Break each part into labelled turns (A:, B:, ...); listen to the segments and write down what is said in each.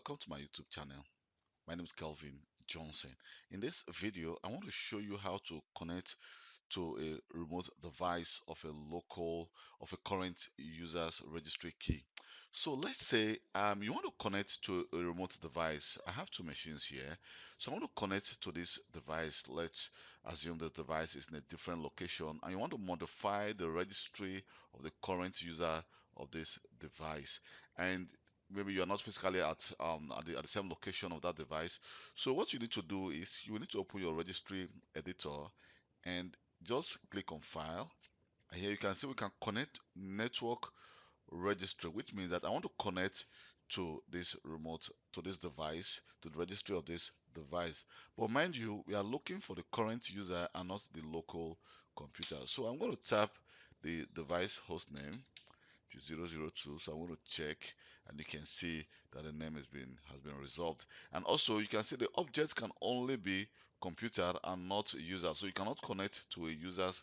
A: welcome to my YouTube channel. My name is Kelvin Johnson. In this video, I want to show you how to connect to a remote device of a current user's registry key. So let's say you want to connect to a remote device. I have two machines here. So I want to connect to this device. Let's assume the device is in a different location and you want to modify the registry of the current user of this device. And maybe you are not physically at the same location of that device. So what you need to do is you need to open your registry editor and just click on file, and here you can see we can connect network registry, which means that I want to connect to this device, to the registry of this device. But mind you, we are looking for the current user and not the local computer. So I'm going to tap the device host name to 002. So I want to check, and you can see that the name has been resolved. And also you can see the objects can only be computer and not user. So you cannot connect to a user's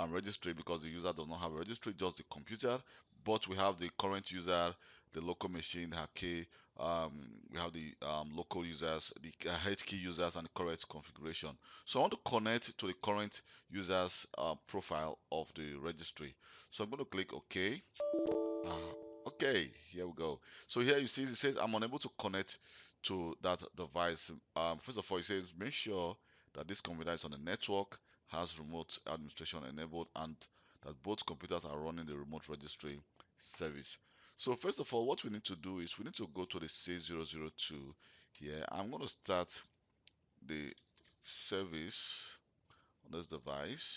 A: registry because the user does not have a registry, just the computer. But we have the current user, the local machine, the key. We have the local users, the HKCU users, and the correct configuration. So I want to connect to the current user's profile of the registry. So I'm going to click OK. Okay, here we go. So here you see it says I'm unable to connect to that device. First of all, it says make sure that this computer is on the network, has remote administration enabled, and that both computers are running the remote registry service. So first of all, what we need to do is we need to go to the C002 here. I'm going to start the service on this device,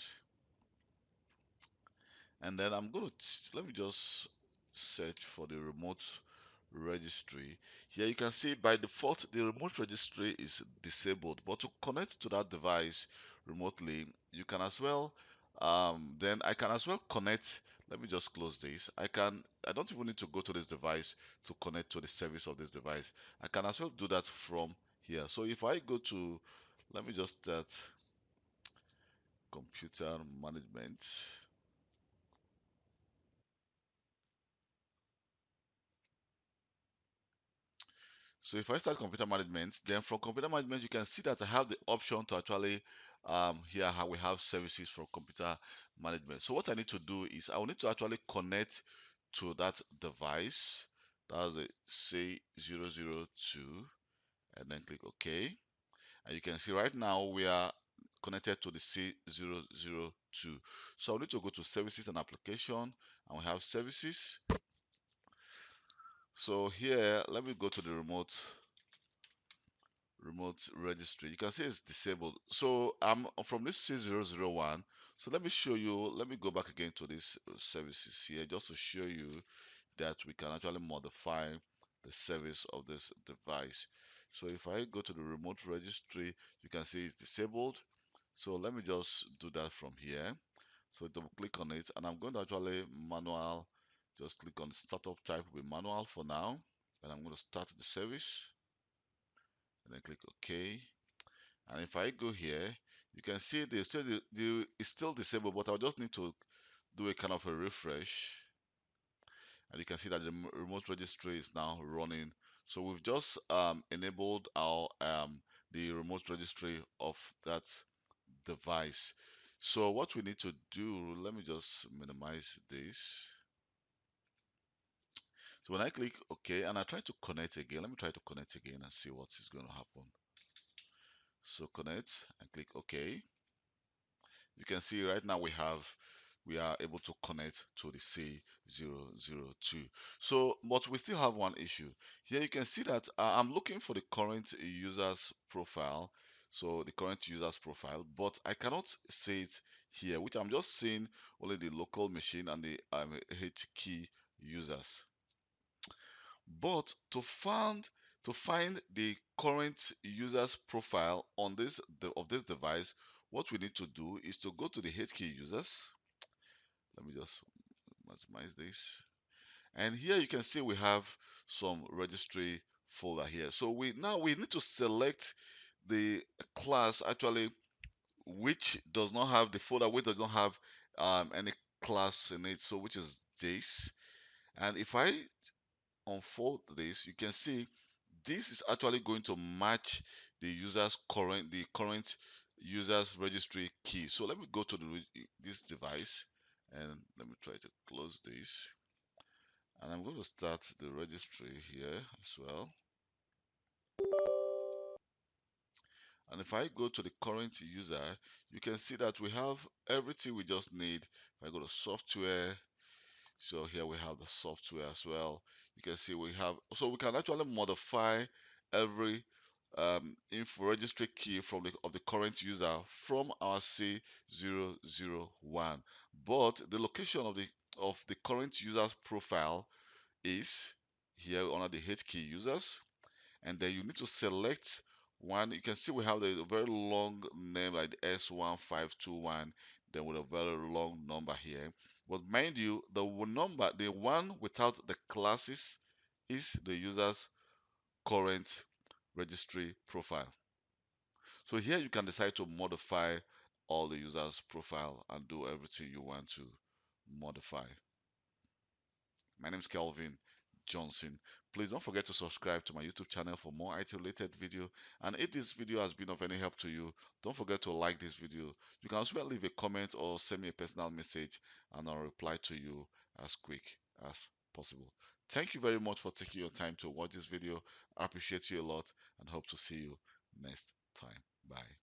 A: and then I'm going to let me just search for the remote registry. Here you can see by default the remote registry is disabled, but to connect to that device remotely you can as well then I can as well connect. Let me just close this. I don't even need to go to this device to connect to the service of this device. I can as well do that from here. So if I go to, let me just start computer management. So if I start computer management, then from computer management, you can see that I have the option to actually, here how we have services for computer management. So what I need to do is I will need to actually connect to that device. That's the C002, and then click OK. And you can see right now we are connected to the C002. So I need to go to services and application, and we have services. So here, let me go to the remote registry. You can see it's disabled. So I'm from this C001. So let me show you, let me go back again to this services here just to show you that we can actually modify the service of this device. So if I go to the remote registry, you can see it's disabled. So let me just do that from here. So double click on it, and I'm going to actually manual, just click on startup type with manual for now, and I'm going to start the service, and then click OK. And if I go here, you can see it's still disabled, but I'll just need to do a kind of a refresh, and you can see that the remote registry is now running. So we've just enabled our the remote registry of that device. So what we need to do, let me just minimize this. So when I click OK and I try to connect again, let me try to connect again and see what is going to happen. So connect and click OK. You can see right now we are able to connect to the C002. So but we still have one issue. Here you can see that I'm looking for the current user's profile. So the current user's profile, but I cannot see it here, which I'm just seeing only the local machine and the H key users. But to find the current user's profile on of this device, what we need to do is to go to the HKCU users. Let me just maximize this. And here you can see we have some registry folder here. So we need to select the class actually which does not have the folder which does not have any class in it. So which is this. And if I unfold this, you can see this is actually going to match the current user's registry key. So let me go to this device, and let me try to close this, and I'm going to start the registry here as well. And if I go to the current user, you can see that we have everything we just need. If I go to software, so here we have the software as well. You can see we have, so we can actually modify every info registry key from the current user from our C001. But the location of the current user's profile is here under the HK users, and then you need to select one. You can see we have the very long name like the S1521, then with a very long number here. But mind you, the one without the classes, is the user's current registry profile. So here you can decide to modify all the user's profile and do everything you want to modify. My name is Kelvin Johnson. Please don't forget to subscribe to my YouTube channel for more IT related video. And if this video has been of any help to you, don't forget to like this video. You can also leave a comment or send me a personal message, and I'll reply to you as quick as possible. Thank you very much for taking your time to watch this video. I appreciate you a lot and hope to see you next time. Bye.